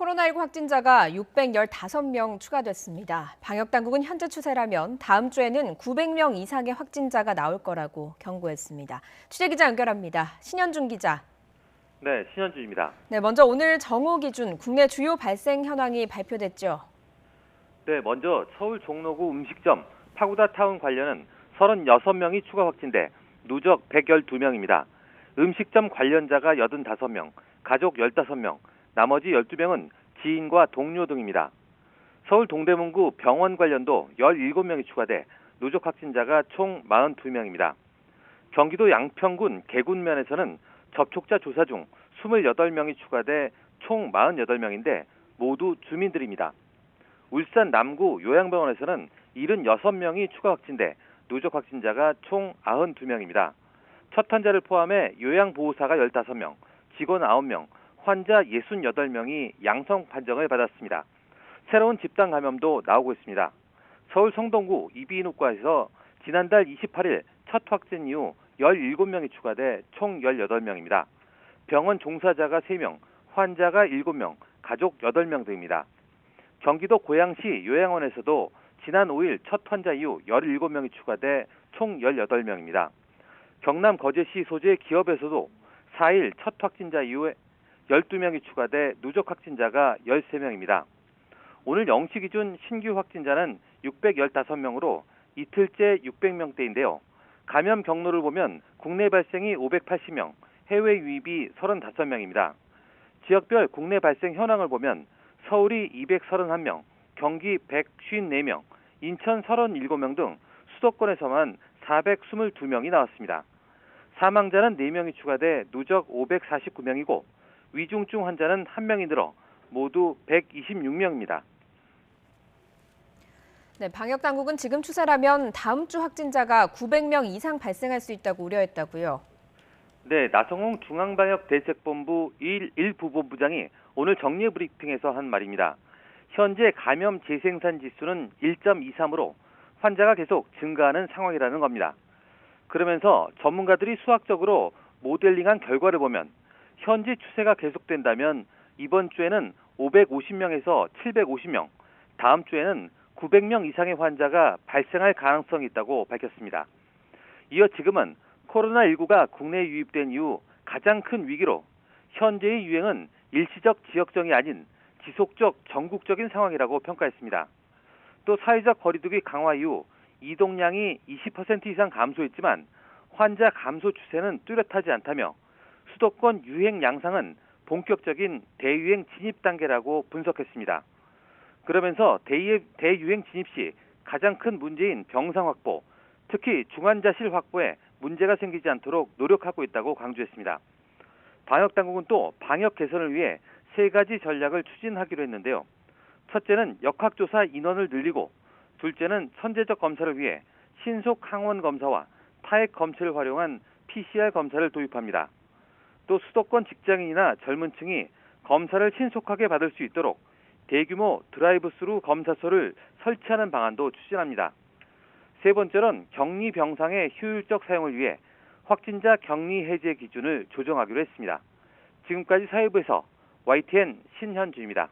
코로나19 확진자가 615명 추가됐습니다. 방역당국은 현재 추세라면 다음 주에는 900명 이상의 확진자가 나올 거라고 경고했습니다. 취재기자 연결합니다. 신현준 기자. 네, 신현준입니다. 네, 먼저 오늘 정오 기준 국내 주요 발생 현황이 발표됐죠. 네, 먼저 서울 종로구 음식점 파고다 타운 관련은 36명이 추가 확진돼 누적 112명입니다. 음식점 관련자가 85명, 가족 15명, 나머지 12명은 지인과 동료 등입니다. 서울 동대문구 병원 관련도 17명이 추가돼 누적 확진자가 총 42명입니다. 경기도 양평군 개군면에서는 접촉자 조사 중 28명이 추가돼 총 48명인데 모두 주민들입니다. 울산 남구 요양병원에서는 76명이 추가 확진돼 누적 확진자가 총 92명입니다. 첫 환자를 포함해 요양보호사가 15명, 직원 9명, 환자 68명이 양성 판정을 받았습니다. 새로운 집단 감염도 나오고 있습니다. 서울 성동구 이비인후과에서 지난달 28일 첫 확진 이후 17명이 추가돼 총 18명입니다. 병원 종사자가 3명, 환자가 7명, 가족 8명 등입니다. 경기도 고양시 요양원에서도 지난 5일 첫 환자 이후 17명이 추가돼 총 18명입니다. 경남 거제시 소재 기업에서도 4일 첫 확진자 이후에 12명이 추가돼 누적 확진자가 13명입니다. 오늘 0시 기준 신규 확진자는 615명으로 이틀째 600명대인데요. 감염 경로를 보면 국내 발생이 580명, 해외 유입이 35명입니다. 지역별 국내 발생 현황을 보면 서울이 231명, 경기 154명, 인천 37명 등 수도권에서만 422명이 나왔습니다. 사망자는 4명이 추가돼 누적 549명이고 위중증 환자는 1명이 늘어 모두 126명입니다. 네, 방역당국은 지금 추세라면 다음 주 확진자가 900명 이상 발생할 수 있다고 우려했다고요. 네, 나성홍 중앙방역대책본부 1부본부장이 오늘 정례 브리핑에서 한 말입니다. 현재 감염 재생산 지수는 1.23으로 환자가 계속 증가하는 상황이라는 겁니다. 그러면서 전문가들이 수학적으로 모델링한 결과를 보면 현재 추세가 계속된다면 이번 주에는 550명에서 750명, 다음 주에는 900명 이상의 환자가 발생할 가능성이 있다고 밝혔습니다. 이어 지금은 코로나19가 국내에 유입된 이후 가장 큰 위기로 현재의 유행은 일시적 지역정이 아닌 지속적 전국적인 상황이라고 평가했습니다. 또 사회적 거리두기 강화 이후 이동량이 20% 이상 감소했지만 환자 감소 추세는 뚜렷하지 않다며 수도권 유행 양상은 본격적인 대유행 진입 단계라고 분석했습니다. 그러면서 대유행 진입 시 가장 큰 문제인 병상 확보, 특히 중환자실 확보에 문제가 생기지 않도록 노력하고 있다고 강조했습니다. 방역당국은 또 방역 개선을 위해 3가지 전략을 추진하기로 했는데요. 첫째는 역학조사 인원을 늘리고, 둘째는 선제적 검사를 위해 신속 항원 검사와 타액 검체를 활용한 PCR 검사를 도입합니다. 또 수도권 직장인이나 젊은 층이 검사를 신속하게 받을 수 있도록 대규모 드라이브스루 검사소를 설치하는 방안도 추진합니다. 세 번째는 격리 병상의 효율적 사용을 위해 확진자 격리 해제 기준을 조정하기로 했습니다. 지금까지 사회부에서 YTN 신현주입니다.